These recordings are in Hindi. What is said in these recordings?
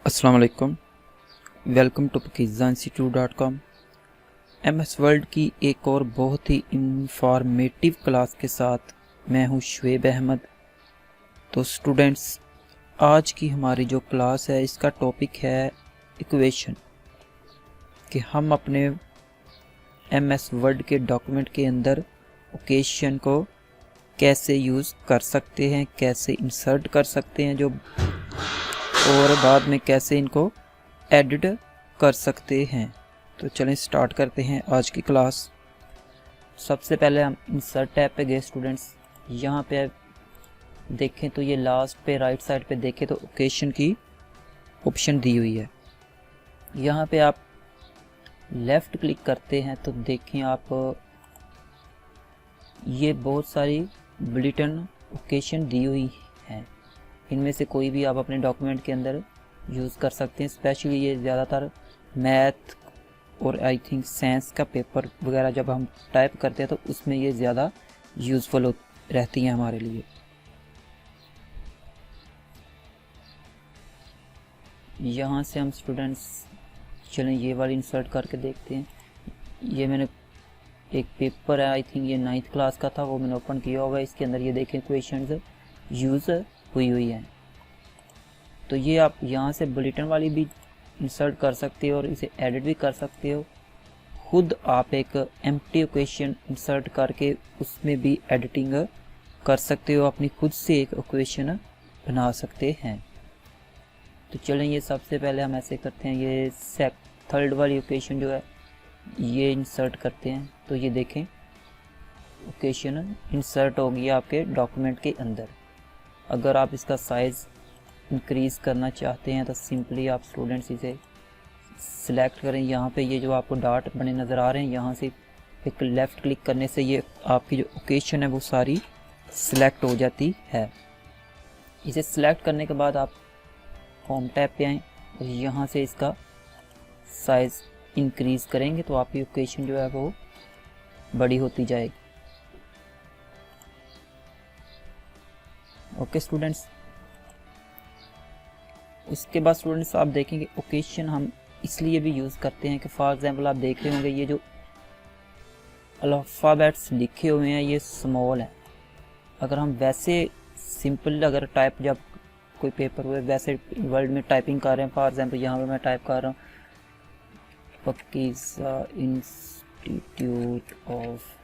अस्सलाम वालेकुम। Welcome to pakizainstitute.com। MS world की एक और बहुत ही इंफॉर्मेटिव क्लास के साथ मैं हूं शुएब अहमद। तो स्टूडेंट्स, आज की हमारी जो क्लास है इसका टॉपिक है इक्वेशन, कि हम अपने MS वर्ल्ड के डॉक्यूमेंट के अंदर इक्वेशन को कैसे यूज़ कर सकते हैं, कैसे इंसर्ट कर सकते हैं जो, और बाद में कैसे इनको एडिट कर सकते हैं। तो चलें स्टार्ट करते हैं आज की क्लास। सबसे पहले हम इंसर्ट टैब पे गए स्टूडेंट्स। यहाँ पे देखें तो ये लास्ट पे राइट साइड पे देखें तो ओकेशन की ऑप्शन दी हुई है। यहाँ पे आप लेफ़्ट क्लिक करते हैं तो देखें आप ये बहुत सारी बुलेटिन ओकेशन दी हुई हैं। इनमें से कोई भी आप अपने डॉक्यूमेंट के अंदर यूज़ कर सकते हैं। स्पेशली ये ज़्यादातर मैथ और आई थिंक साइंस का पेपर वगैरह जब हम टाइप करते हैं तो उसमें ये ज़्यादा यूज़फुल रहती हैं हमारे लिए। यहाँ से हम स्टूडेंट्स चलें ये वाली इंसर्ट करके देखते हैं। ये मैंने एक पेपर है, आई थिंक ये 9th क्लास का था, वो मैंने ओपन किया होगा। इसके अंदर ये देखें क्वेश्चंस यूज़ हुई हैं। तो ये आप यहाँ से बुलेटिन वाली भी इंसर्ट कर सकते हो और इसे एडिट भी कर सकते हो। खुद आप एक एम्प्टी इक्वेशन इंसर्ट करके उसमें भी एडिटिंग कर सकते हो, अपनी खुद से एक इक्वेशन बना सकते हैं। तो चलें ये सबसे पहले हम ऐसे करते हैं, ये थर्ड वाली इक्वेशन जो है ये इंसर्ट करते हैं। तो ये देखें इक्वेशन इंसर्ट हो गई आपके डॉक्यूमेंट के अंदर। अगर आप इसका साइज़ इंक्रीज़ करना चाहते हैं तो सिंपली आप स्टूडेंट्स इसे सिलेक्ट करें। यहाँ पे ये जो आपको डॉट बने नज़र आ रहे हैं, यहाँ से एक लेफ़्ट क्लिक करने से ये आपकी जो ओकेशन है वो सारी सिलेक्ट हो जाती है। इसे सिलेक्ट करने के बाद आप होम टैब पे आएँ और यहाँ से इसका साइज़ इंक्रीज़ करेंगे तो आपकी ओकेशन जो है वो बड़ी होती जाएगी। ओके स्टूडेंट्स, उसके बाद स्टूडेंट्स आप देखेंगे ओकेशन हम इसलिए भी यूज़ करते हैं कि फॉर एग्जांपल आप देख रहे होंगे ये जो अल्फ़ाबेट्स लिखे हुए हैं ये स्मॉल है। अगर हम वैसे सिंपल अगर टाइप जब कोई पेपर हुए वैसे वर्ड में टाइपिंग कर रहे हैं, फॉर एग्जांपल यहाँ पे मैं टाइप कर रहा हूँ पाकिज़ा इंस्टीट्यूट ऑफ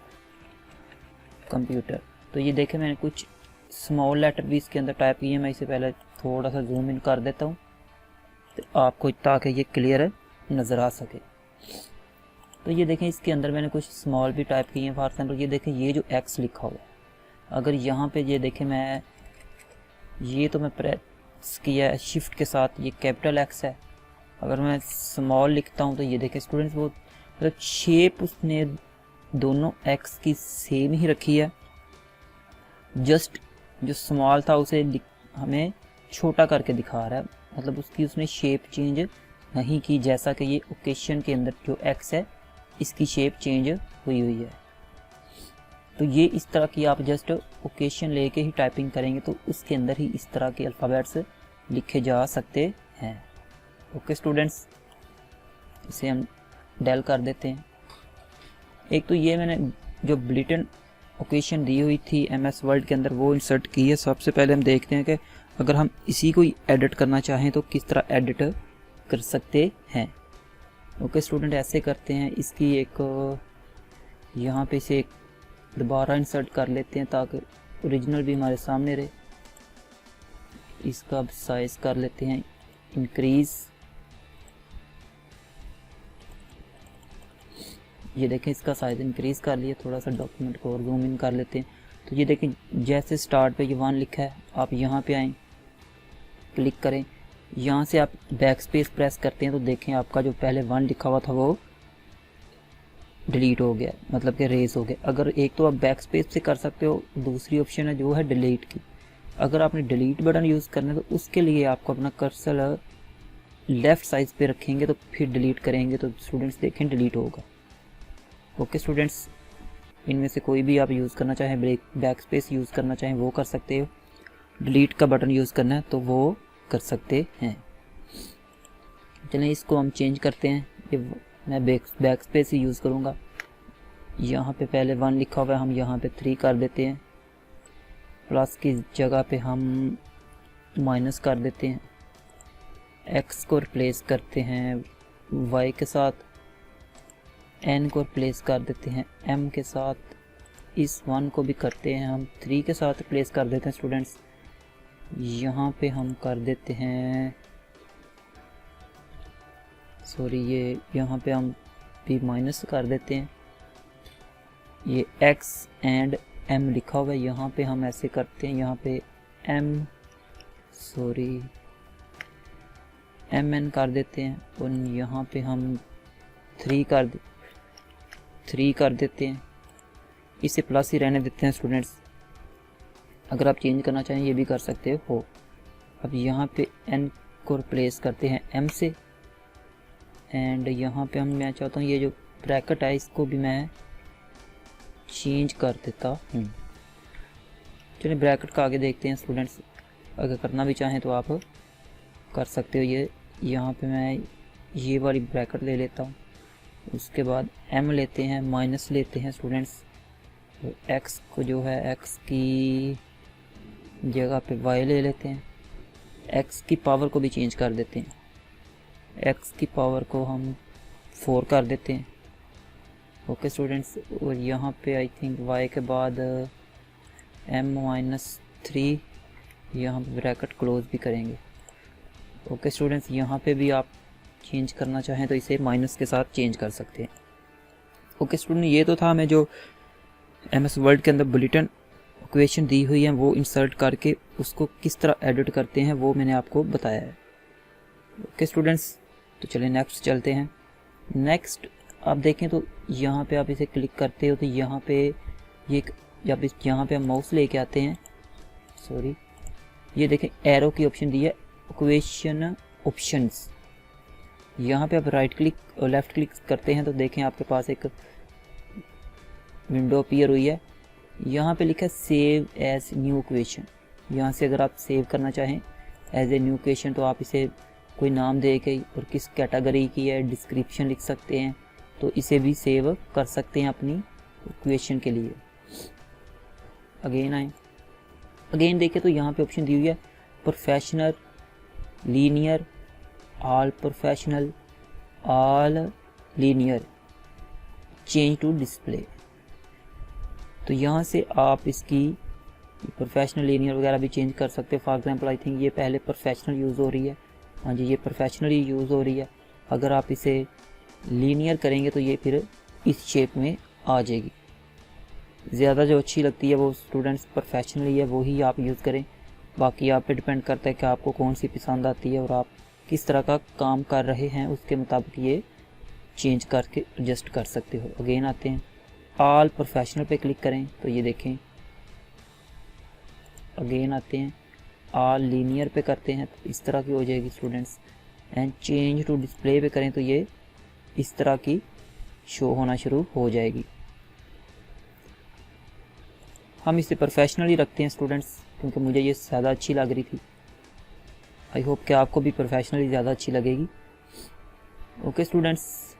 कंप्यूटर, तो ये देखें मैंने कुछ स्मॉल लेटर भी इसके अंदर टाइप किए हैं। मैं इसे पहले थोड़ा सा जूम इन कर देता हूँ तो आपको, ताकि ये क्लियर नज़र आ सके। तो ये देखें इसके अंदर मैंने कुछ स्मॉल भी टाइप किए हैं। फॉर एग्जांपल ये देखें ये जो एक्स लिखा हुआ है, अगर यहाँ पे ये देखें मैं ये तो मैं प्रेस किया है शिफ्ट के साथ, ये कैपिटल एक्स है। अगर मैं स्मॉल लिखता हूँ तो ये देखें स्टूडेंट्स वो मतलब शेप उसने दोनों एक्स की सेम ही रखी है, जस्ट जो स्मॉल था उसे हमें छोटा करके दिखा रहा है, मतलब उसकी उसने शेप चेंज नहीं की, जैसा कि ये ओकेशन के अंदर जो एक्स है इसकी शेप चेंज हुई है। तो ये इस तरह की आप जस्ट ओकेशन लेके ही टाइपिंग करेंगे तो उसके अंदर ही इस तरह के अल्फ़ाबेट्स लिखे जा सकते हैं। ओके स्टूडेंट्स, इसे हम डेल कर देते हैं। एक तो ये मैंने जो बुलेटिन ओकेशन दी हुई थी MS वर्ल्ड के अंदर वो इंसर्ट की है। सबसे पहले हम देखते हैं कि अगर हम इसी को एडिट करना चाहें तो किस तरह एडिट कर सकते हैं। ओके स्टूडेंट, ऐसे करते हैं, इसकी एक यहाँ पे से एक दोबारा इंसर्ट कर लेते हैं ताकि ओरिजिनल भी हमारे सामने रहे। इसका साइज़ कर लेते हैं इंक्रीज़। ये देखें इसका साइज़ इंक्रीज़ कर लिया, थोड़ा सा डॉक्यूमेंट को और जूम इन कर लेते हैं। तो ये देखें जैसे स्टार्ट पे ये 1 लिखा है, आप यहाँ पे आएँ, क्लिक करें, यहाँ से आप बैक स्पेस प्रेस करते हैं तो देखें आपका जो पहले 1 लिखा हुआ था वो डिलीट हो गया, मतलब कि रेस हो गया। अगर एक तो आप बैक स्पेस से कर सकते हो, दूसरी ऑप्शन है जो है डिलीट की। अगर आपने डिलीट बटन यूज़ करना है तो उसके लिए आपको अपना कर्सर लेफ़्ट साइड पे रखेंगे तो फिर डिलीट करेंगे तो स्टूडेंट्स देखें डिलीट होगा। ओके स्टूडेंट्स, इनमें से कोई भी आप यूज़ करना चाहें, बैक स्पेस यूज़ करना चाहें वो कर सकते हो, डिलीट का बटन यूज़ करना है तो वो कर सकते हैं। चलें इसको हम चेंज करते हैं। ये मैं बैक स्पेस ही यूज़ करूँगा। यहाँ पे पहले 1 लिखा हुआ है, हम यहाँ पे 3 कर देते हैं। प्लस की जगह पे हम माइनस कर देते हैं। x को रिप्लेस करते हैं y के साथ, n को रिप्लेस कर देते हैं m के साथ, इस 1 को भी करते हैं हम 3 के साथ रिप्लेस कर देते हैं स्टूडेंट्स। यहाँ पे हम कर देते हैं, सॉरी, ये यहाँ पे हम भी माइनस कर देते हैं। ये x एंड m लिखा हुआ है, यहाँ पे हम ऐसे करते हैं, यहाँ पे mn कर देते हैं और यहाँ पे हम 3 कर देते हैं। इसे प्लस ही रहने देते हैं स्टूडेंट्स। अगर आप चेंज करना चाहें ये भी कर सकते हो। अब यहाँ पे n को रिप्लेस करते हैं m से, एंड यहाँ पे मैं चाहता हूँ ये जो ब्रैकेट है इसको भी मैं चेंज कर देता हूँ। चलिए ब्रैकेट का आगे देखते हैं स्टूडेंट्स। अगर करना भी चाहें तो आप कर सकते हो। ये यहाँ पे मैं ये वाली ब्रैकेट ले लेता हूँ, उसके बाद m लेते हैं, माइनस लेते हैं स्टूडेंट्स, तो x को जो है x की जगह पे y ले लेते हैं। x की पावर को भी चेंज कर देते हैं, x की पावर को हम 4 कर देते हैं। ओके स्टूडेंट्स, और यहाँ पे आई थिंक y के बाद m-3 यहाँ पे ब्रैकेट क्लोज भी करेंगे। ओके स्टूडेंट्स, यहाँ पे भी आप चेंज करना चाहें तो इसे माइनस के साथ चेंज कर सकते हैं। ओके स्टूडेंट, ये तो था हमें जो MS वर्ड के अंदर बुलेटिन इक्वेशन दी हुई है वो इंसर्ट करके उसको किस तरह एडिट करते हैं वो मैंने आपको बताया है। ओके स्टूडेंट्स, तो चलिए नेक्स्ट चलते हैं। नेक्स्ट आप देखें तो यहाँ पे आप इसे क्लिक करते हो तो यहाँ पे ये जब यहाँ पे हम माउस लेके आते हैं, सॉरी, ये देखें एरो की ऑप्शन दी है, इक्वेशन ऑप्शंस। यहाँ पे आप राइट क्लिक और लेफ़्ट क्लिक करते हैं तो देखें आपके पास एक विंडो अपीयर हुई है। यहाँ पे लिखा है सेव एज न्यू इक्वेशन। यहाँ से अगर आप सेव करना चाहें एज ए न्यू इक्वेशन तो आप इसे कोई नाम दे के और किस कैटेगरी की है डिस्क्रिप्शन लिख सकते हैं, तो इसे भी सेव कर सकते हैं अपनी इक्वेशन के लिए। अगेन देखें तो यहाँ पे ऑप्शन दी हुई है professional, linear, all professional, all linear, change to display. तो यहाँ से आप इसकी प्रोफेशनल, लीनियर वगैरह भी चेंज कर सकते हैं। फॉर एग्जांपल आई थिंक ये पहले प्रोफेशनल यूज़ हो रही है, हाँ जी ये प्रोफेशनली यूज़ हो रही है। अगर आप इसे लीनियर करेंगे तो ये फिर इस शेप में आ जाएगी। ज़्यादा जो अच्छी लगती है वो स्टूडेंट्स प्रोफेशनली है, वो ही आप यूज़ करें। बाकी आप पे डिपेंड करता है कि आपको कौन सी पसंद आती है और आप किस तरह का काम कर रहे हैं, उसके मुताबिक ये चेंज करके एडजस्ट कर सकते हो। अगेन आते हैं, ऑल प्रोफेशनल पे क्लिक करें तो ये देखें। अगेन आते हैं, ऑल लीनियर पे करते हैं तो इस तरह की हो जाएगी students. And change to display पे करें तो ये इस तरह की शो होना शुरू हो जाएगी। हम इसे प्रोफेशनली रखते हैं स्टूडेंट्स क्योंकि मुझे ये ज़्यादा अच्छी लग रही थी। आई होप कि आपको भी प्रोफेशनली ज़्यादा अच्छी लगेगी। ओके स्टूडेंट्स,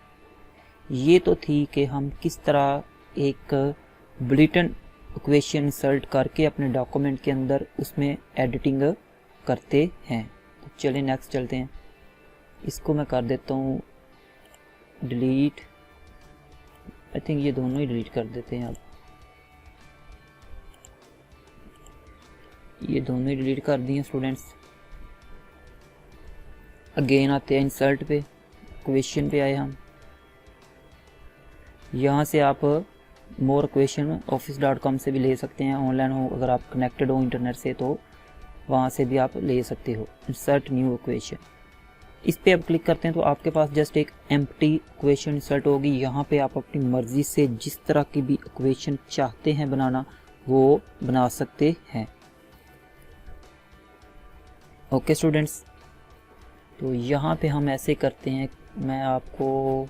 ये तो थी कि हम किस तरह एक बुलेटिन इक्वेशन इंसर्ट करके अपने डॉक्यूमेंट के अंदर उसमें एडिटिंग करते हैं। तो चलिए नेक्स्ट चलते हैं। इसको मैं कर देता हूँ डिलीट। आई थिंक ये दोनों ही डिलीट कर देते हैं। अब ये दोनों ही डिलीट कर दिए स्टूडेंट्स। अगेन आते हैं इंसर्ट पे, इक्वेशन पे आए हम। यहाँ से आप मोर इक्वेशन office.com से भी ले सकते हैं। ऑनलाइन हो, अगर आप कनेक्टेड हो इंटरनेट से तो वहाँ से भी आप ले सकते हो। इंसर्ट न्यू इक्वेशन, इस पे आप क्लिक करते हैं तो आपके पास जस्ट एक एम्प्टी इक्वेशन इंसर्ट होगी। यहाँ पे आप अपनी मर्ज़ी से जिस तरह की भी इक्वेशन चाहते हैं बनाना वो बना सकते हैं। ओके स्टूडेंट्स, तो यहाँ पे हम ऐसे करते हैं। मैं आपको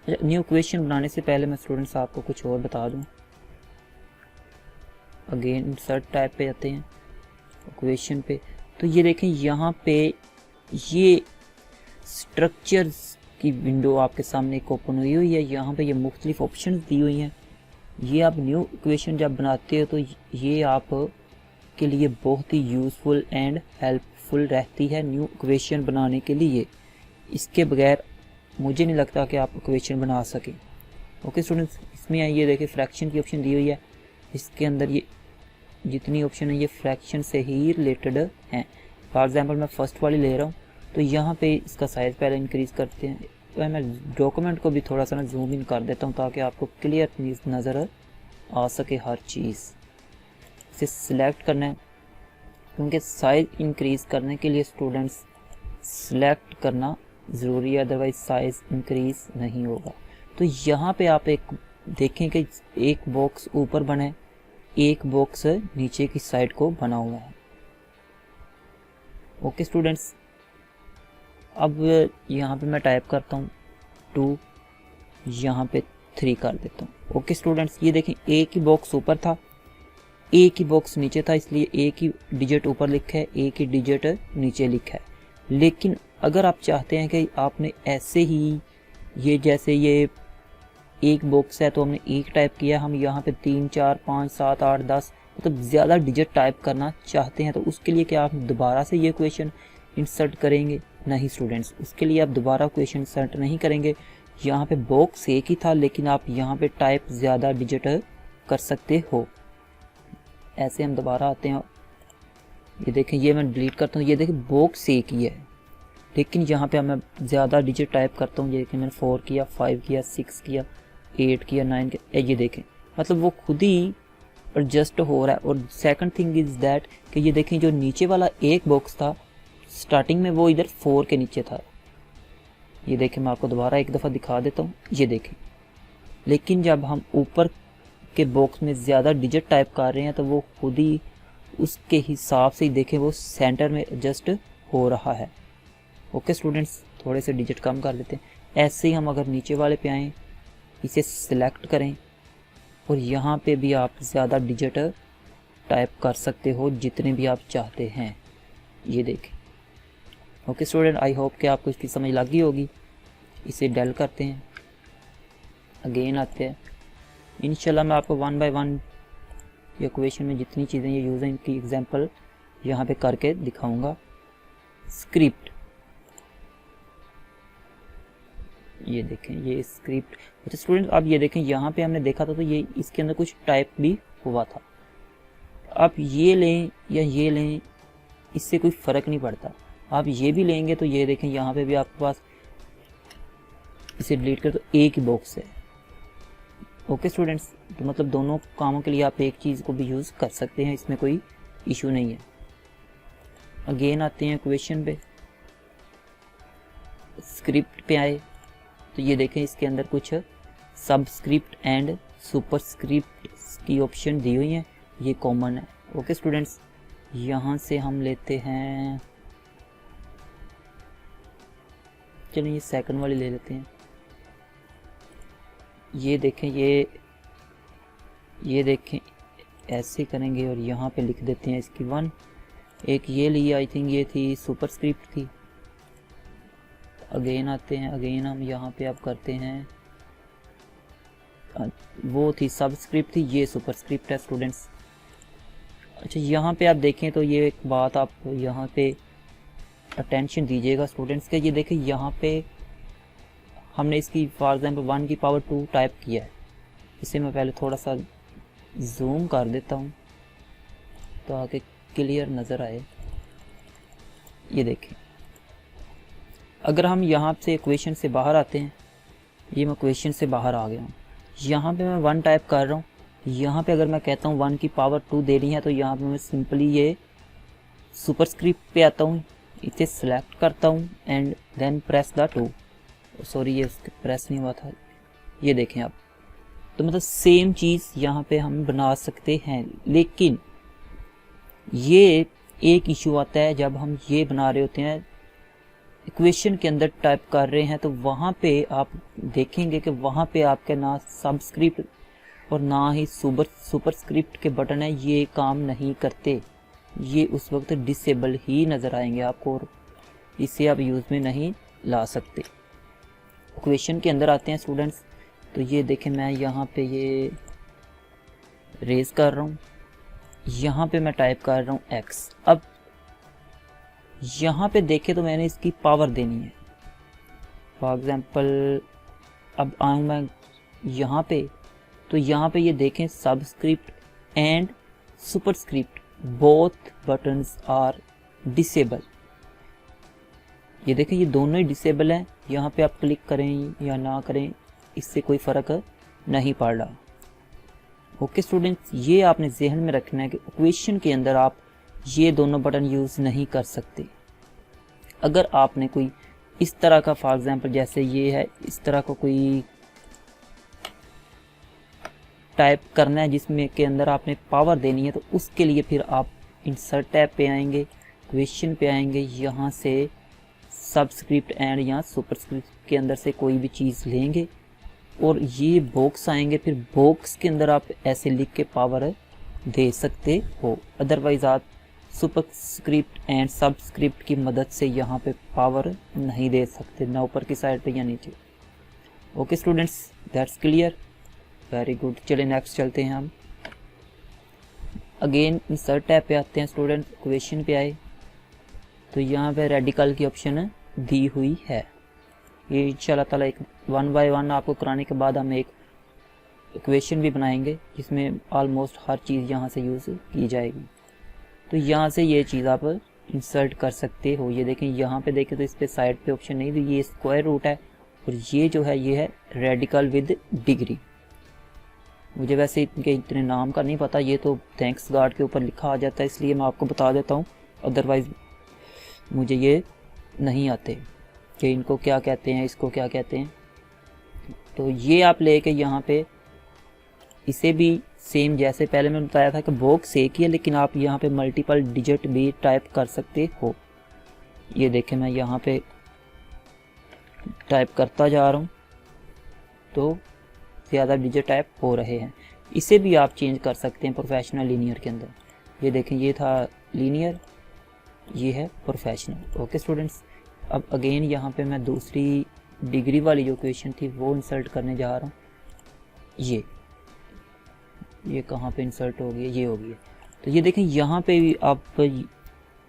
न्यू इक्वेशन बनाने से पहले मैं स्टूडेंट्स आपको कुछ और बता दूं। अगेन इंसर्ट टाइप पे आते हैं, इक्वेशन पे, तो ये देखें यहाँ पे ये स्ट्रक्चर्स की विंडो आपके सामने एक ओपन हुई है। यहाँ पे ये मुख्तलिफ ऑप्शन दी हुई हैं। ये आप न्यू इक्वेशन जब बनाते हो तो ये आप के लिए बहुत ही यूज़फुल एंड हेल्पफुल रहती है न्यू इक्वेशन बनाने के लिए। इसके बगैर मुझे नहीं लगता कि आप इक्वेशन बना सकें। ओके स्टूडेंट्स, इसमें ये देखिए फ्रैक्शन की ऑप्शन दी हुई है। इसके अंदर ये जितनी ऑप्शन है ये फ्रैक्शन से ही रिलेटेड हैं। फॉर एग्जांपल मैं फर्स्ट वाली ले रहा हूँ तो यहाँ पे इसका साइज़ पहले इंक्रीज़ करते हैं। तो मैं डॉक्यूमेंट को भी थोड़ा सा ना जूम इन कर देता हूँ ताकि आपको क्लियर नज़र आ सके हर चीज़। इसे सिलेक्ट करना है क्योंकि साइज़ इंक्रीज़ करने के लिए स्टूडेंट्स सिलेक्ट करना ज़रूरी है, अदरवाइज साइज़ इंक्रीज़ नहीं होगा। तो यहाँ पे आप एक देखें कि एक बॉक्स ऊपर बने, एक बॉक्स नीचे की साइड को बना हुआ है। ओके स्टूडेंट्स, अब यहाँ पे मैं टाइप करता हूँ 2, यहाँ पे 3 कर देता हूँ। ओके स्टूडेंट्स, ये देखें एक ही बॉक्स ऊपर था, एक ही बॉक्स नीचे था, इसलिए एक ही डिजिट ऊपर लिखा है, एक ही डिजिट नीचे लिखा है। लेकिन अगर आप चाहते हैं कि आपने ऐसे ही ये जैसे ये एक बॉक्स है तो हमने एक टाइप किया, हम यहाँ पे 3, 4, 5, 7, 8, 10 मतलब ज़्यादा डिजिट टाइप करना चाहते हैं तो उसके लिए क्या आप दोबारा से ये क्वेश्चन इंसर्ट करेंगे? नहीं स्टूडेंट्स, उसके लिए आप दोबारा क्वेश्चन इंसर्ट नहीं करेंगे। यहाँ पे बॉक्स एक ही था लेकिन आप यहाँ पे टाइप ज़्यादा डिजिट कर सकते हो। ऐसे हम दोबारा आते हैं, ये देखें ये मैं डिलीट करता हूँ, ये देखें बॉक्स एक ही है लेकिन यहाँ पे मैं ज़्यादा डिजिट टाइप करता हूँ। ये देखें मैंने 4 किया, 5 किया, 6 किया, 8 किया, 9 किया, ये देखें मतलब वो खुद ही एडजस्ट हो रहा है। और सेकंड थिंग इज़ दैट कि ये देखें जो नीचे वाला एक बॉक्स था स्टार्टिंग में वो इधर 4 के नीचे था। ये देखें मैं आपको दोबारा एक दफ़ा दिखा देता हूँ, ये देखें। लेकिन जब हम ऊपर के बॉक्स में ज़्यादा डिजिट टाइप कर रहे हैं तो वो खुद ही उसके हिसाब से ही देखें वो सेंटर में एडजस्ट हो रहा है। ओके स्टूडेंट्स, थोड़े से डिजिट कम कर देते हैं। ऐसे ही हम अगर नीचे वाले पे आएँ, इसे सिलेक्ट करें और यहाँ पे भी आप ज़्यादा डिजिट टाइप कर सकते हो जितने भी आप चाहते हैं। ये देखें। ओके स्टूडेंट, आई होप कि आपको इसकी समझ लगी होगी। इसे डेल करते हैं, अगेन आते हैं। इंशाल्लाह मैं आपको 1 बाय 1 ये इक्वेशन में जितनी चीज़ें ये यूज़ हैं इनकी एग्जांपल यहाँ पे करके दिखाऊंगा। स्क्रिप्ट, ये देखें ये स्क्रिप्ट। अच्छा स्टूडेंट, अब ये देखें यहाँ पे हमने देखा था तो ये इसके अंदर कुछ टाइप भी हुआ था। आप ये लें या ये लें इससे कोई फ़र्क नहीं पड़ता। आप ये भी लेंगे तो ये देखें यहाँ पे भी आपके पास, इसे डिलीट कर तो एक ही बॉक्स है। ओके स्टूडेंट्स, तो मतलब दोनों कामों के लिए आप एक चीज़ को भी यूज़ कर सकते हैं, इसमें कोई इशू नहीं है। अगेन आते हैं क्वेश्चन पे, स्क्रिप्ट पे आए तो ये देखें इसके अंदर कुछ सबस्क्रिप्ट एंड सुपरस्क्रिप्ट की ऑप्शन दी हुई हैं, ये कॉमन है। ओके स्टूडेंट्स, यहाँ से हम लेते हैं, चलिए ये सेकंड वाली ले लेते हैं। ये देखें ये देखें ऐसे करेंगे और यहाँ पे लिख देते हैं इसकी 1। एक ये ली, आई थिंक ये थी सुपरस्क्रिप्ट थी। अगेन आते हैं, अगेन हम यहाँ पे अब करते हैं, वो थी सबस्क्रिप्ट थी, ये सुपरस्क्रिप्ट है स्टूडेंट्स। अच्छा यहाँ पे आप देखें तो ये एक बात आप यहाँ पे अटेंशन दीजिएगा स्टूडेंट्स के, ये देखें यहाँ पे हमने इसकी फॉर एग्जांपल 1 की पावर 2 टाइप किया है। इसे मैं पहले थोड़ा सा जूम कर देता हूँ ताकि क्लियर नज़र आए। ये देखें, अगर हम यहाँ से इक्वेशन से बाहर आते हैं, ये मैं इक्वेशन से बाहर आ गया हूँ, यहाँ पे मैं 1 टाइप कर रहा हूँ। यहाँ पे अगर मैं कहता हूँ 1 की पावर 2 देनी है तो यहाँ पे मैं सिंपली ये सुपरस्क्रिप्ट पे आता हूँ, इसे सिलेक्ट करता हूँ and then press the 2। Sorry ये प्रेस नहीं हुआ था, ये देखें आप। तो मतलब सेम चीज़ यहाँ पे हम बना सकते हैं, लेकिन ये एक इशू आता है जब हम ये बना रहे होते हैं इक्वेशन के अंदर टाइप कर रहे हैं तो वहाँ पे आप देखेंगे कि वहाँ पे आपके ना सबस्क्रिप्ट और ना ही सुपरस्क्रिप्ट के बटन है, ये काम नहीं करते। ये उस वक्त डिसेबल ही नज़र आएंगे आपको और इसे आप यूज़ में नहीं ला सकते। इक्वेशन के अंदर आते हैं स्टूडेंट्स, तो ये देखें मैं यहाँ पे ये रेज कर रहा हूँ, यहाँ पे मैं टाइप कर रहा हूँ x। अब यहाँ पे देखें तो मैंने इसकी पावर देनी है। फॉर एग्जांपल अब आऊँ मैं यहाँ पे, तो यहाँ पे ये देखें subscript and superscript both buttons are disable. ये देखें ये दोनों ही डिसेबल हैं। यहाँ पे आप क्लिक करें या ना करें इससे कोई फ़र्क नहीं पड़ रहा। ओके स्टूडेंट्स, ये आपने जहन में रखना है कि इक्वेशन के अंदर आप ये दोनों बटन यूज़ नहीं कर सकते। अगर आपने कोई इस तरह का फॉर एग्जांपल जैसे ये है, इस तरह का कोई टाइप करना है जिसमें के अंदर आपने पावर देनी है, तो उसके लिए फिर आप इंसर्ट टैब पे आएंगे, इक्वेशन पे आएंगे, यहाँ से सबस्क्रिप्ट एंड या सुपरस्क्रिप्ट के अंदर से कोई भी चीज़ लेंगे और ये बॉक्स आएंगे। फिर बॉक्स के अंदर आप ऐसे लिख के पावर दे सकते हो। अदरवाइज़ आप सुपरस्क्रिप्ट एंड सबस्क्रिप्ट की मदद से यहाँ पे पावर नहीं दे सकते, ना ऊपर की साइड पे या नीचे। Okay students, that's clear, very good. चलिए नेक्स्ट चलते हैं हम। अगेन इंसर्ट टैब पे आते हैं स्टूडेंट, इक्वेशन पे आए तो यहाँ पे रेडिकल की ऑप्शन दी हुई है। ये इंशाल्लाह ताला एक 1 बाय 1 आपको कराने के बाद हम एक इक्वेशन भी बनाएंगे जिसमें ऑलमोस्ट हर चीज़ यहाँ से यूज़ की जाएगी। तो यहाँ से ये चीज़ आप इंसर्ट कर सकते हो। ये देखें यहाँ पे देखें तो इस पर साइड पे ऑप्शन नहीं दी, ये स्क्वायर रूट है और ये जो है ये है रेडिकल विद डिग्री। मुझे वैसे इनके इतने नाम का नहीं पता, ये तो थैंक्स गॉड के ऊपर लिखा आ जाता है इसलिए मैं आपको बता देता हूँ, अदरवाइज़ मुझे ये नहीं आते कि इनको क्या कहते हैं, इसको क्या कहते हैं। तो ये आप लेके यहाँ पे इसे भी सेम जैसे पहले मैंने बताया था कि बॉक्स एक ही है, लेकिन आप यहाँ पे मल्टीपल डिजिट भी टाइप कर सकते हो। ये देखें मैं यहाँ पे टाइप करता जा रहा हूँ तो ज़्यादा डिजिट टाइप हो रहे हैं। इसे भी आप चेंज कर सकते हैं प्रोफेशनल लीनियर के अंदर। ये देखें ये था लीनियर, ये है प्रोफेशनल। ओके स्टूडेंट्स, अब अगेन यहाँ पे मैं दूसरी डिग्री वाली जो क्वेश्चन थी वो इंसर्ट करने जा रहा हूँ। ये कहाँ पे इंसर्ट हो गई, ये हो गई है। तो ये देखें यहाँ पे भी आप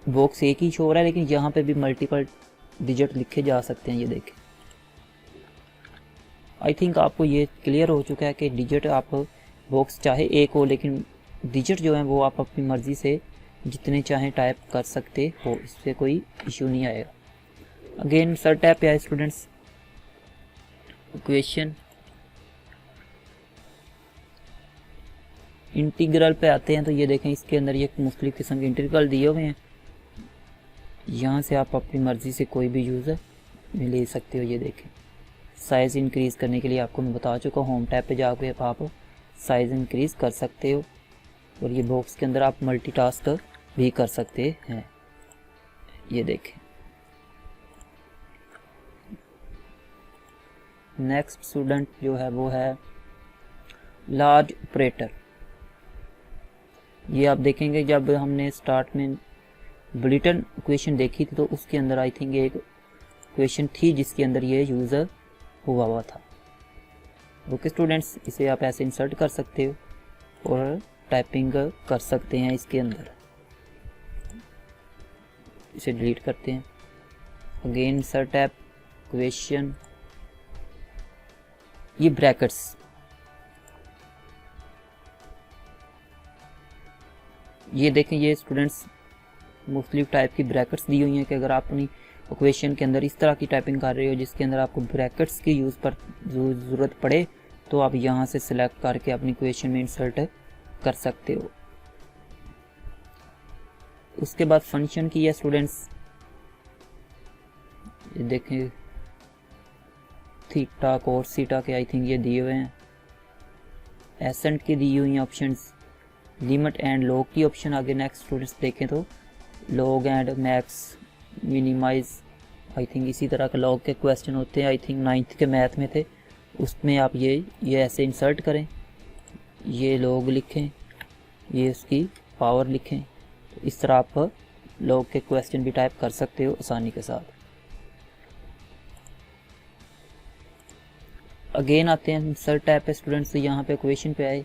बॉक्स एक ही शो हो रहा है, लेकिन यहाँ पे भी मल्टीपल डिजिट लिखे जा सकते हैं। ये देखें, आई थिंक आपको ये क्लियर हो चुका है कि डिजिट आप बॉक्स चाहे एक हो, लेकिन डिजिट जो है वो आप अपनी मर्ज़ी से जितने चाहें टाइप कर सकते हो, इससे कोई इशू नहीं आएगा। अगेन इंसर्ट टैब पे आए स्टूडेंट्स, इक्वेशन इंटीग्रल पे आते हैं तो ये देखें इसके अंदर ये मुख्तलिफ किस्म के इंटीग्रल दिए हुए हैं। यहाँ से आप अपनी मर्ज़ी से कोई भी यूज़र में ले सकते हो। ये देखें साइज़ इंक्रीज़ करने के लिए आपको मैं बता चुका हूँ, होम टैब पे जाके आप साइज़ इंक्रीज़ कर सकते हो और ये बॉक्स के अंदर आप मल्टीटास्क भी कर सकते हैं। ये देखें नेक्स्ट स्टूडेंट जो है वो है लार्ज ऑपरेटर। ये आप देखेंगे जब हमने स्टार्ट में बुलेटिन इक्वेशन देखी थी तो उसके अंदर आई थिंक एक इक्वेशन थी जिसके अंदर ये यूज़र हुआ था। ओके स्टूडेंट्स, इसे आप ऐसे इंसर्ट कर सकते हो और टाइपिंग कर सकते हैं इसके अंदर। इसे डिलीट करते हैं। अगेन इंसर्ट टैब, इक्वेशन, ये ब्रैकेट्स, ये देखें ये स्टूडेंट्स मुख्तलिफ टाइप की ब्रैकेट्स दी हुई हैं कि अगर आप अपनी इक्वेशन के अंदर इस तरह की टाइपिंग कर रहे हो जिसके अंदर आपको ब्रैकेट्स की यूज़ पर ज़रूरत पड़े तो आप यहाँ से सिलेक्ट करके अपनी इक्वेशन में इंसर्ट कर सकते हो। उसके बाद फंक्शन की है स्टूडेंट्स, ये देखें थीटा कोस सीटा के आई थिंक ये दिए हुए हैं। एसेंट की दी हुई ऑप्शंस, लिमिट एंड लॉग की ऑप्शन आगे नेक्स्ट स्टूडेंट्स देखें तो log and max, minimize, I think इसी तरह के लॉग के क्वेश्चन होते हैं, आई थिंक 9th के मैथ में थे, उसमें आप ये ऐसे इंसर्ट करें, ये लॉग लिखें, ये उसकी पावर लिखें। तो इस तरह आप लॉग के क्वेश्चन भी टाइप कर सकते हो आसानी के साथ। अगेन आते हैं इंसर्ट टैब पे स्टूडेंट्स। तो यहाँ पे इक्वेशन पे आए।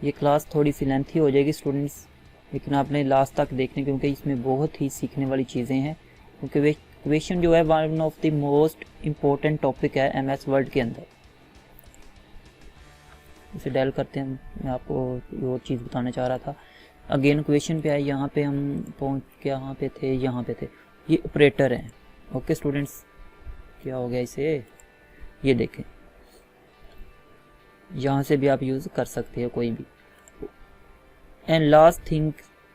ये क्लास थोड़ी सी लेंथी हो जाएगी स्टूडेंट्स, लेकिन आपने लास्ट तक देखने, क्योंकि इसमें बहुत ही सीखने वाली चीज़ें हैं। क्योंकि इक्वेशन जो है one of the most important topic है एमएस वर्ड के अंदर। इसे डेल करते हैं। मैं आपको और चीज़ बताना चाह रहा था। अगेन इक्वेशन पे आए। यहाँ पे हम पहुँच के यहाँ पे थे, यहाँ पे थे। ये ऑपरेटर हैं। ओके स्टूडेंट्स, क्या हो गया इसे, ये देखें, यहाँ से भी आप यूज़ कर सकते हो कोई भी। And last thing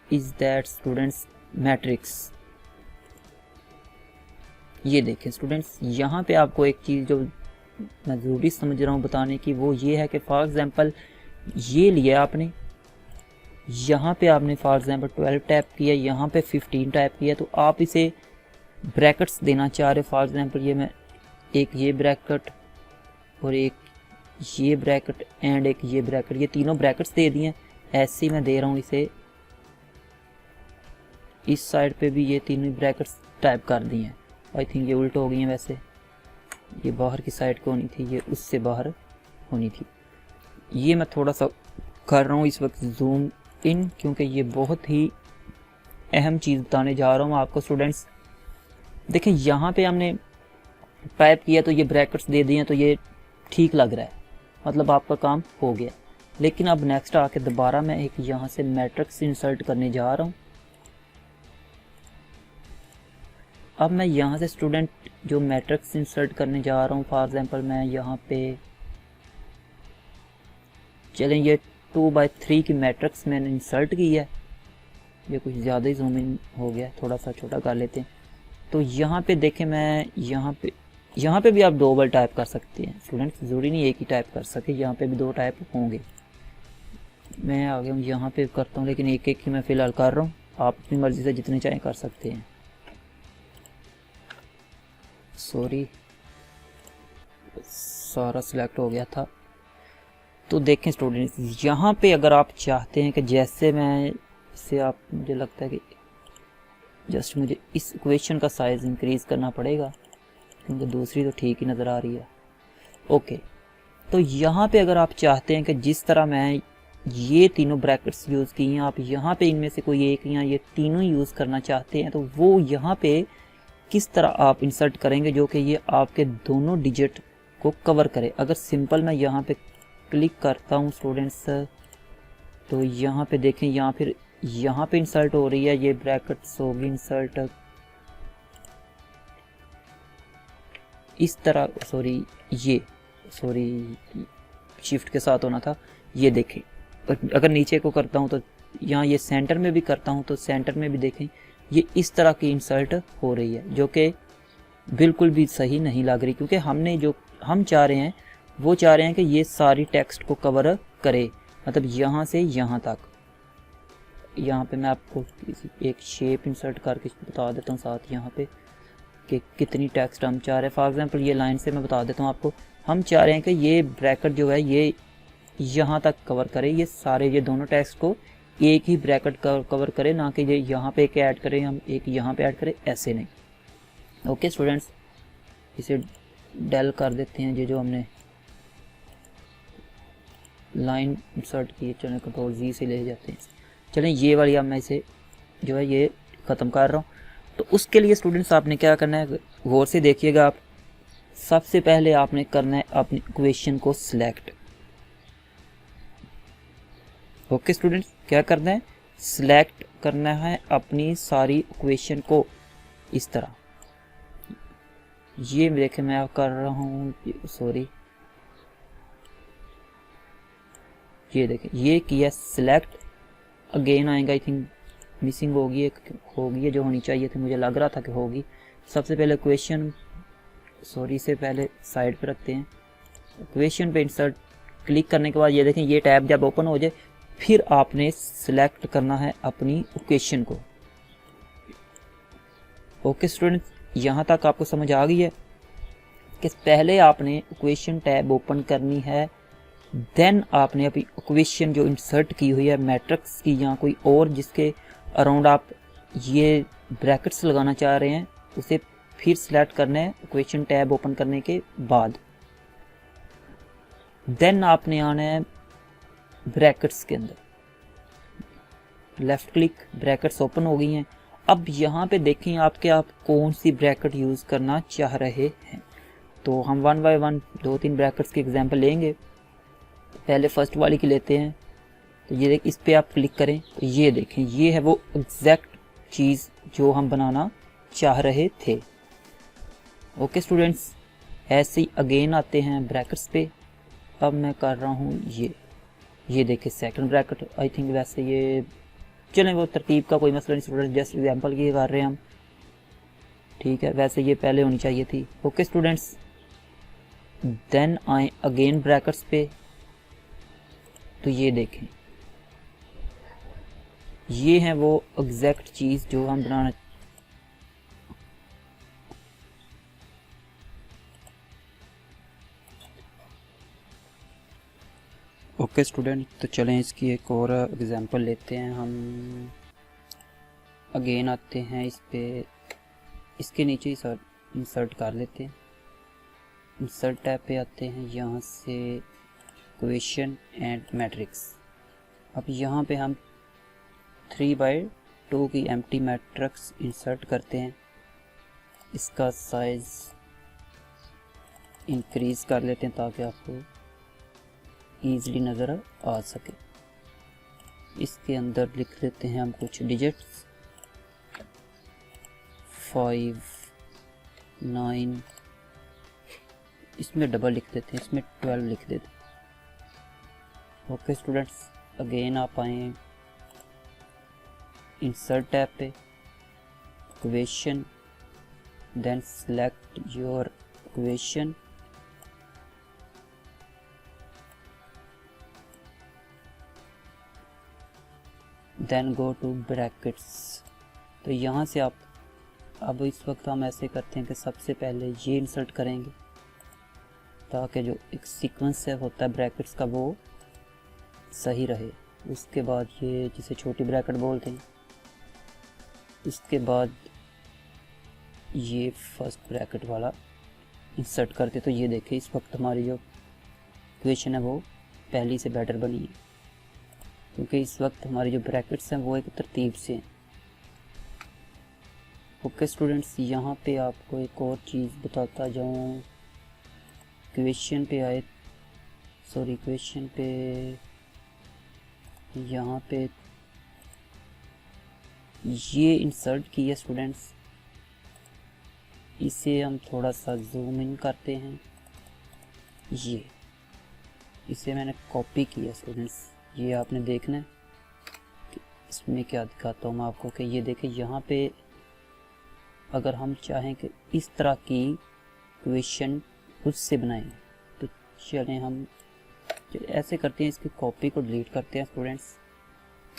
is that students matrix. ये देखें स्टूडेंट्स, यहाँ पे आपको एक चीज़ जो मैं ज़रूरी समझ रहा हूँ बताने की, वो ये है कि फॉर एग्जांपल ये लिया आपने, यहाँ पे आपने फॉर एग्जांपल 12 टाइप किया, यहाँ पे 15 टाइप किया, तो आप इसे ब्रैकेट्स देना चाह रहे हो। फॉर एग्जांपल ये मैं एक ये ब्रैकेट और एक ये ब्रैकेट एंड एक ये ब्रैकेट, ये तीनों ब्रैकेट्स दे दिए। ऐसे ही मैं दे रहा हूँ इसे, इस साइड पे भी ये तीनों ब्रैकेट्स टाइप कर दिए हैं। आई थिंक ये उल्ट हो गई हैं, वैसे ये बाहर की साइड को होनी थी, ये उससे बाहर होनी थी। ये मैं थोड़ा सा कर रहा हूँ इस वक्त जूम इन, क्योंकि ये बहुत ही अहम चीज़ बताने जा रहा हूँ आपको स्टूडेंट्स। देखें यहाँ पे हमने टाइप किया तो ये ब्रैकेट्स दे दिए, तो ये ठीक लग रहा है, मतलब आपका काम हो गया। लेकिन अब नेक्स्ट आके दोबारा मैं एक यहाँ से मैट्रिक्स इंसर्ट करने जा रहा हूँ। अब मैं यहाँ से स्टूडेंट जो मैट्रिक्स इंसर्ट करने जा रहा हूँ, फॉर एग्जांपल मैं यहाँ पे चलें, ये 2/3 की मैट्रिक्स मैंने इंसर्ट की है। ये कुछ ज़्यादा ही जूम इन हो गया, थोड़ा सा छोटा कर लेते हैं। तो यहाँ पे देखें, मैं यहाँ पे भी आप 2 बार टाइप कर सकते हैं स्टूडेंट्स, ज़रूरी नहीं एक ही टाइप कर सके, यहाँ पे भी 2 टाइप होंगे। मैं आगे यहाँ पे करता हूँ, लेकिन एक एक ही मैं फ़िलहाल कर रहा हूँ। आप अपनी मर्ज़ी से जितने चाहें कर सकते हैं। सॉरी, सारा सिलेक्ट हो गया था। तो देखें स्टूडेंट्स, यहाँ पे अगर आप चाहते हैं कि जैसे मैं इसे, आप मुझे लगता है कि जस्ट मुझे इस इक्वेशन का साइज़ इंक्रीज़ करना पड़ेगा, क्योंकि दूसरी तो ठीक ही नज़र आ रही है। ओके, तो यहाँ पे अगर आप चाहते हैं कि जिस तरह मैं ये तीनों ब्रैकेट्स यूज़ की हैं, आप यहाँ पे इनमें से कोई एक या ये तीनों यूज़ करना चाहते हैं, तो वो यहाँ पे किस तरह आप इंसर्ट करेंगे जो कि ये आपके दोनों डिजिट को कवर करे। अगर सिंपल मैं यहाँ पे क्लिक करता हूँ स्टूडेंट्स, तो यहाँ पे देखें, यहाँ फिर यहाँ पे इंसर्ट हो रही है, ये ब्रैकेट्स होगी इंसर्ट इस तरह। सॉरी शिफ्ट के साथ होना था। ये देखें, अगर नीचे को करता हूँ तो यहाँ ये सेंटर में भी करता हूँ तो सेंटर में भी देखें ये इस तरह की इंसर्ट हो रही है, जो कि बिल्कुल भी सही नहीं लग रही, क्योंकि हमने जो हम चाह रहे हैं वो चाह रहे हैं कि ये सारी टेक्स्ट को कवर करे, मतलब यहाँ से यहाँ तक। यहाँ पे मैं आपको एक शेप इंसर्ट करके बता देता हूँ साथ यहाँ पे कि कितनी टेक्स्ट हम चाह रहे हैं। फॉर एग्जांपल ये लाइन से मैं बता देता हूँ आपको, हम चाह रहे हैं कि ये ब्रैकेट जो है ये यहाँ तक कवर करे, ये सारे ये दोनों टेक्स्ट को एक ही ब्रैकेट कवर करे, ना कि ये यहाँ पे एक ऐड करें, हम एक यहाँ पे ऐड करें, ऐसे नहीं। ओके स्टूडेंट्स, इसे डेल कर देते हैं। ये जो हमने लाइन इंसर्ट की, चलें कंट्रोल Z से ले जाते हैं। चलें ये वाली अब मैं इसे जो है ये ख़त्म कर रहा हूँ। तो उसके लिए स्टूडेंट्स आपने क्या करना है, गौर से देखिएगा आप। सबसे पहले आपने करना है अपनी इक्वेशन को सिलेक्ट। ओके स्टूडेंट्स, क्या करना है, सिलेक्ट करना है अपनी सारी इक्वेशन को इस तरह। ये देखें मैं कर रहा हूँ, सॉरी ये देखें ये किया सिलेक्ट। अगेन आएगा, आई थिंक मिसिंग होगी, एक होगी है जो होनी चाहिए थी, मुझे लग रहा था कि होगी। सबसे पहले इक्वेशन, सॉरी से पहले साइड पे रखते हैं। इक्वेशन पे इंसर्ट क्लिक करने के बाद ये देखें ये टैब जब ओपन हो जाए, फिर आपने सिलेक्ट करना है अपनी इक्वेशन को। ओके स्टूडेंट्स, यहाँ तक आपको समझ आ गई है कि पहले आपने इक्वेशन टैब ओपन करनी है, देन आपने अपनी इक्वेशन जो इंसर्ट की हुई है मैट्रिक्स की या कोई और जिसके अराउंड आप ये ब्रैकेट्स लगाना चाह रहे हैं, उसे फिर सिलेक्ट करना है इक्वेशन टैब ओपन करने के बाद। देन आपने आना है ब्रैकेट्स के अंदर, लेफ्ट क्लिक, ब्रैकेट्स ओपन हो गई हैं। अब यहाँ पे देखें आपके आप कौन सी ब्रैकेट यूज़ करना चाह रहे हैं। तो हम वन बाय वन 2-3 ब्रैकेट्स की एग्जांपल लेंगे। पहले फर्स्ट वाली की लेते हैं। तो ये देख, इस पर आप क्लिक करें तो ये देखें, ये है वो एग्जैक्ट चीज़ जो हम बनाना चाह रहे थे। ओके स्टूडेंट्स, ऐसे ही अगेन आते हैं ब्रैकेट्स पे। अब मैं कर रहा हूँ ये देखिए सेकंड ब्रैकेट। आई थिंक वैसे ये चलें, वो तरतीब का कोई मसला नहीं स्टूडेंट, जस्ट एग्जांपल की कर रहे हैं हम, ठीक है। वैसे ये पहले होनी चाहिए थी। ओके स्टूडेंट्स, देन आए अगेन ब्रैकेट्स पे। तो ये देखें, ये है वो एग्जैक्ट चीज़ जो हम बनाना। ओके स्टूडेंट, तो चलें इसकी एक और एग्जांपल लेते हैं हम। अगेन आते हैं इस पे, इसके नीचे ही इंसर्ट कर लेते हैं। इंसर्ट टैब पे आते हैं, यहाँ से क्वेश्चन एंड मैट्रिक्स। अब यहाँ पे हम 3/2 की एम्प्टी मैट्रिक्स इंसर्ट करते हैं। इसका साइज इंक्रीज कर लेते हैं ताकि आपको ईजिली नज़र आ सके। इसके अंदर लिख देते हैं हम कुछ डिजिट्स, 5, 9, इसमें डबल लिख देते हैं, इसमें 12 लिख देते हैं। ओके स्टूडेंट्स, अगेन आप आए इंसर्ट टैब पे, question, then select your question, then go to brackets. तो यहाँ से आप, अब इस वक्त हम ऐसे करते हैं कि सबसे पहले ये इंसर्ट करेंगे ताकि जो एक सीक्वेंस है होता है ब्रैकेट्स का वो सही रहे। उसके बाद ये जिसे छोटी ब्रैकेट बोलते हैं, उसके बाद ये फर्स्ट ब्रैकेट वाला इंसर्ट करते। तो ये देखिए, इस वक्त हमारी जो इक्वेशन है वो पहली से बेटर बनी है, क्योंकि इस वक्त हमारी जो ब्रैकेट्स हैं वो एक तरतीब से हैं। ओके स्टूडेंट्स, यहाँ पे आपको एक और चीज़ बताता जाऊँ। क्वेश्चन पे आए, सॉरी क्वेश्चन पे, यहाँ पे ये इंसर्ट किया स्टूडेंट्स, इसे हम थोड़ा सा जूम इन करते हैं। ये इसे मैंने कॉपी किया स्टूडेंट्स, ये आपने देखना है कि इसमें क्या दिखाता हूँ मैं आपको कि ये देखें, यहाँ पे अगर हम चाहें कि इस तरह की क्वेश्चन खुद से बनाएं तो चलें हम ऐसे करते हैं, इसकी कॉपी को डिलीट करते हैं स्टूडेंट्स।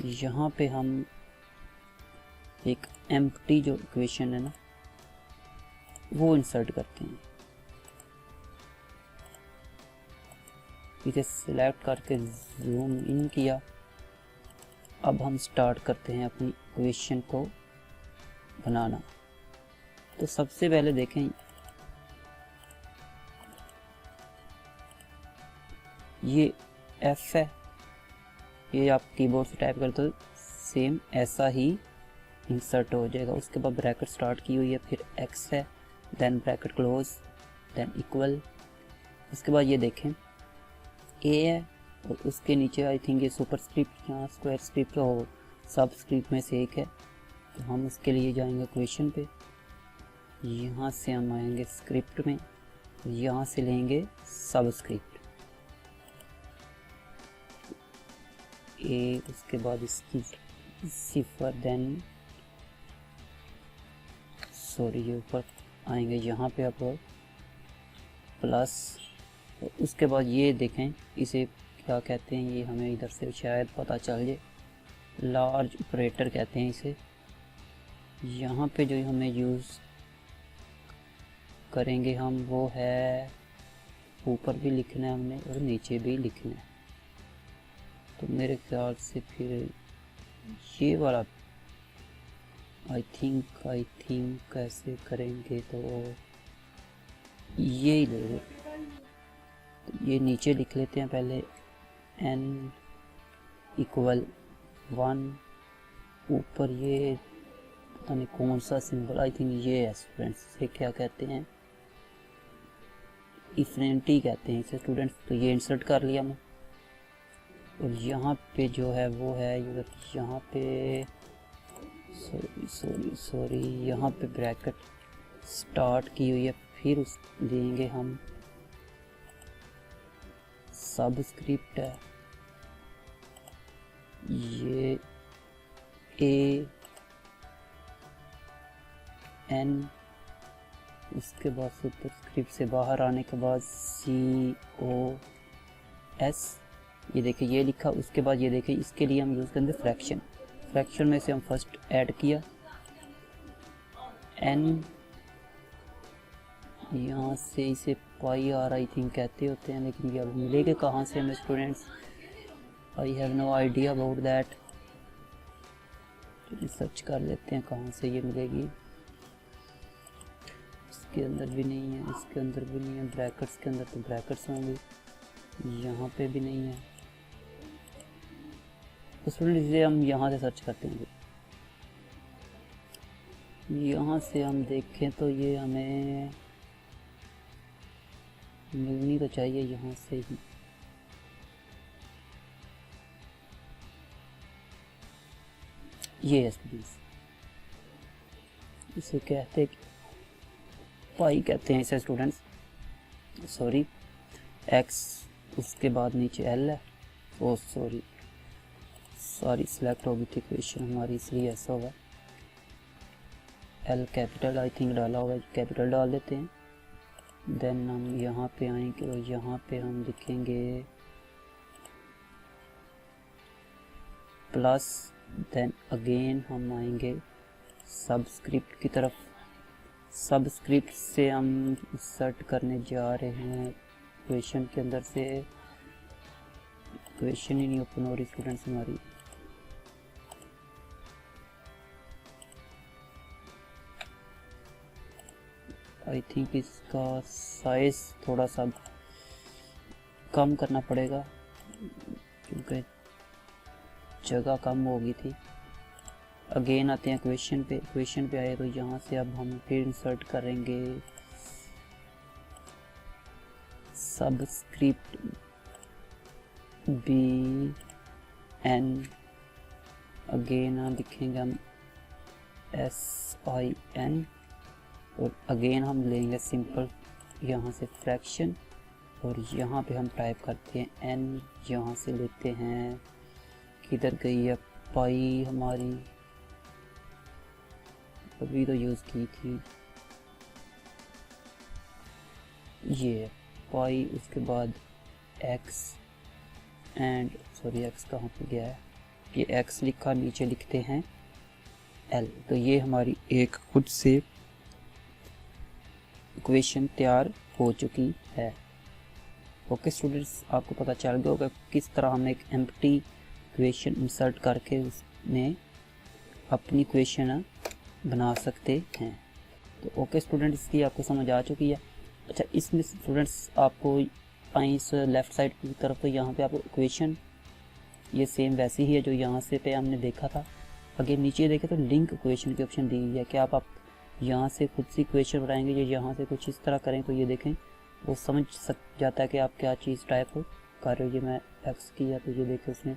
यहाँ पे हम एक एम्प्टी जो क्वेश्चन है ना वो इंसर्ट करते हैं। इसे सिलेक्ट करके जूम इन किया। अब हम स्टार्ट करते हैं अपनी क्वेश्चन को बनाना। तो सबसे पहले देखें, ये F है, ये आप कीबोर्ड से टाइप करते हो सेम ऐसा ही इंसर्ट हो जाएगा। उसके बाद ब्रैकेट स्टार्ट की हुई है, फिर X है, then bracket close, then equal. उसके बाद ये देखें A है और उसके नीचे आई थिंक ये सुपर स्क्रिप्ट या स्क्वायर स्क्रिप्ट हो, सब स्क्रिप्ट में से एक है। तो हम उसके लिए जाएंगे क्वेश्चन पे, यहाँ से हम आएंगे स्क्रिप्ट में, यहाँ से लेंगे सब स्क्रिप्ट ए, उसके बाद इसकी सिफर, देन सॉरी ये ऊपर आएंगे यहाँ पे आप प्लस। तो उसके बाद ये देखें, इसे क्या कहते हैं, ये हमें इधर से शायद पता चल जाए, लार्ज ऑपरेटर कहते हैं इसे। यहाँ पे जो हमें यूज़ करेंगे हम वो है, ऊपर भी लिखना है हमने और नीचे भी लिखना है। तो मेरे ख्याल से फिर ये वाला आई थिंक कैसे करेंगे, तो ये ही ले लो। तो ये नीचे लिख लेते हैं पहले n इक्वल 1, ऊपर ये पता नहीं कौन सा सिंबल, आई थिंक ये है स्टूडेंट्स, इसे क्या कहते हैं, इफिनिटी कहते हैं इसे स्टूडेंट्स। तो ये इंसर्ट कर लिया मैं, और यहाँ पे जो है वो है यहाँ पे सॉरी यहाँ पे ब्रैकेट स्टार्ट की हुई है, फिर उस देंगे हम सबस्क्रिप्ट है ये AN, उसके बाद सुपरस्क्रिप्ट से बाहर आने के बाद COS, ये देखिए ये लिखा। उसके बाद ये देखिए इसके लिए हम यूज़ करेंगे फ्रैक्शन। फ्रैक्शन में से हम फर्स्ट ऐड किया n, यहाँ से इसे पाई आर आई थिंक कहते होते हैं, लेकिन ये अब मिलेगा कहाँ से हमें students, I have no idea about that. Search कर लेते हैं कहाँ से ये मिलेगी। इसके अंदर भी नहीं है, इसके अंदर भी नहीं है, ब्रैकेट्स के अंदर तो ब्रैकेट्स होंगे, यहाँ पे भी नहीं है। तो स्टूडेंट इसे हम यहाँ से सर्च करते हैं। यहाँ से हम देखें तो ये हमें मिलनी तो चाहिए यहाँ से ही। ये है स्टूडेंट्स, इसे कहते पाई कहते हैं इसे स्टूडेंट्स, सॉरी x, उसके बाद नीचे l है, ओ सॉरी सिलेक्ट होगी थी क्वेश्चन हमारी, इसलिए ऐसा होगा। l कैपिटल आई थिंक डाला होगा, कैपिटल डाल देते हैं। देन हम यहाँ पे आएंगे और यहाँ पे हम लिखेंगे प्लस, देन अगेन हम आएंगे सबस्क्रिप्ट की तरफ। सबस्क्रिप्ट से हम इंसर्ट करने जा रहे हैं क्वेश्चन के अंदर से, क्वेश्चन ही नहीं ओपन हो रही स्टूडेंट्स हमारी। आई थिंक इसका साइज थोड़ा सा कम करना पड़ेगा क्योंकि जगह कम होगी थी। अगेन आते हैं क्वेश्चन पे। क्वेश्चन पे आए तो यहाँ से अब हम फिर इंसर्ट करेंगे सबस्क्रिप्ट BN, अगेन लिखेंगे हम SIN, और अगेन हम लेंगे सिंपल यहाँ से फ्रैक्शन, और यहाँ पे हम टाइप करते हैं n, यहाँ से लेते हैं किधर गई है पाई हमारी, अभी तो यूज़ की थी ये पाई, उसके बाद x एंड सॉरी x कहाँ पे गया है, ये x लिखा, नीचे लिखते हैं l। तो ये हमारी एक खुद से इक्वेशन तैयार हो चुकी है। ओके स्टूडेंट्स, आपको पता चल गया होगा किस तरह हम एक एम्प्टी इक्वेशन इंसर्ट करके उसमें अपनी इक्वेशन बना सकते हैं। तो ओके स्टूडेंट्स, इसकी आपको समझ आ चुकी है। अच्छा, इसमें स्टूडेंट्स आपको इस लेफ़्ट साइड की तरफ तो यहाँ पे आपको इक्वेशन ये सेम वैसी ही है जो यहाँ से पे हमने देखा था। अगर नीचे देखें तो लिंक इक्वेशन की ऑप्शन दी हुई है कि आप यहाँ से खुद से इक्वेशन बनाएंगे, जो यहाँ से कुछ इस तरह करें तो ये देखें वो समझ जाता है कि आप क्या चीज़ टाइप कर रहे हो। ये मैं एक्स किया तो ये देखें उसने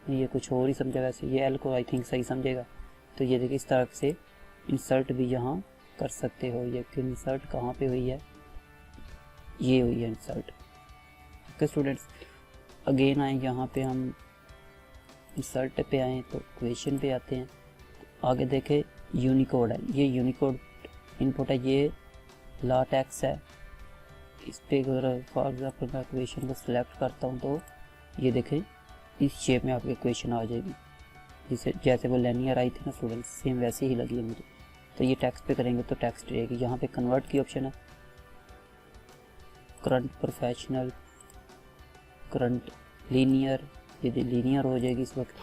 ये कुछ और ही समझा, वैसे ये एल को आई थिंक सही समझेगा। तो ये देखिए इस तरह से इंसर्ट भी यहाँ कर सकते हो। ये कि इंसर्ट कहाँ पे हुई है, ये हुई है इंसर्ट। ओके स्टूडेंट्स, अगेन आए यहाँ पे हम इंसर्ट पे आए तो क्वेश्चन पे आते हैं। आगे देखें यूनिकोड है, ये यूनिकोड इनपुट है, ये लाटेक्स है। इस पे अगर फॉर एग्जाम्पल मैं क्वेश्चन को सिलेक्ट करता हूँ तो ये देखें इस शेप में आपकी क्वेश्चन आ जाएगी, जैसे वो लिनियर आई थी ना स्टूडेंट्स, सेम वैसे ही लगी है मुझे। तो ये टेक्स्ट पे करेंगे तो टेक्स्ट रहेगी। यहाँ पे कन्वर्ट की ऑप्शन है, करंट प्रोफेशनल, करंट लीनियर, ये लीनियर हो जाएगी इस वक्त।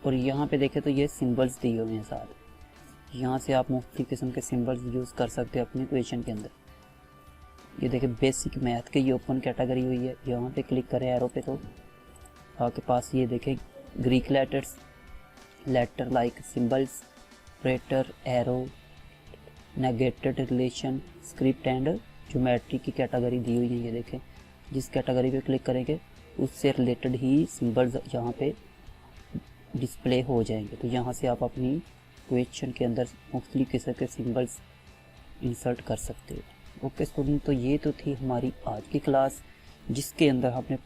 और यहाँ पे देखें तो ये सिंबल्स दिए हुए हैं साथ, यहाँ से आप मुख्तलिफ किस्म के सिंबल्स यूज़ कर सकते हो अपनी इक्वेशन के अंदर। ये देखिए बेसिक मैथ के ये ओपन कैटेगरी हुई है। यहाँ पे क्लिक करें एरो पे तो आपके पास ये देखें Greek letters, letter like symbols, operator, arrow, negated relation, script and geometry की कैटेगरी दी हुई है। ये देखें जिस कैटेगरी पे क्लिक करेंगे उससे रिलेटेड ही सिंबल्स यहाँ पे डिस्प्ले हो जाएंगे। तो यहाँ से आप अपनी क्वेश्चन के अंदर मुख्तलिफ किस्म के सिंबल्स इंसर्ट कर सकते हो। ओके स्टूडेंट, तो ये तो थी हमारी आज की क्लास जिसके अंदर हमने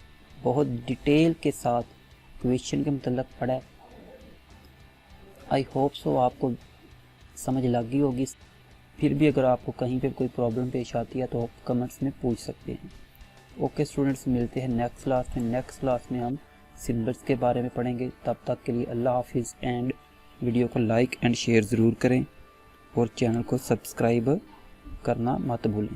बहुत डिटेल के साथ क्वेश्चन के मतलब पढ़ा है। आई होप सो आपको समझ लग गई होगी। फिर भी अगर आपको कहीं पे कोई प्रॉब्लम पेश आती है तो आप कमेंट्स में पूछ सकते हैं। ओके स्टूडेंट्स, मिलते हैं नेक्स्ट क्लास में। नेक्स्ट क्लास में हम सिंबल्स के बारे में पढ़ेंगे। तब तक के लिए अल्लाह हाफिज़ एंड वीडियो को लाइक एंड शेयर ज़रूर करें और चैनल को सब्सक्राइब करना मत भूलें।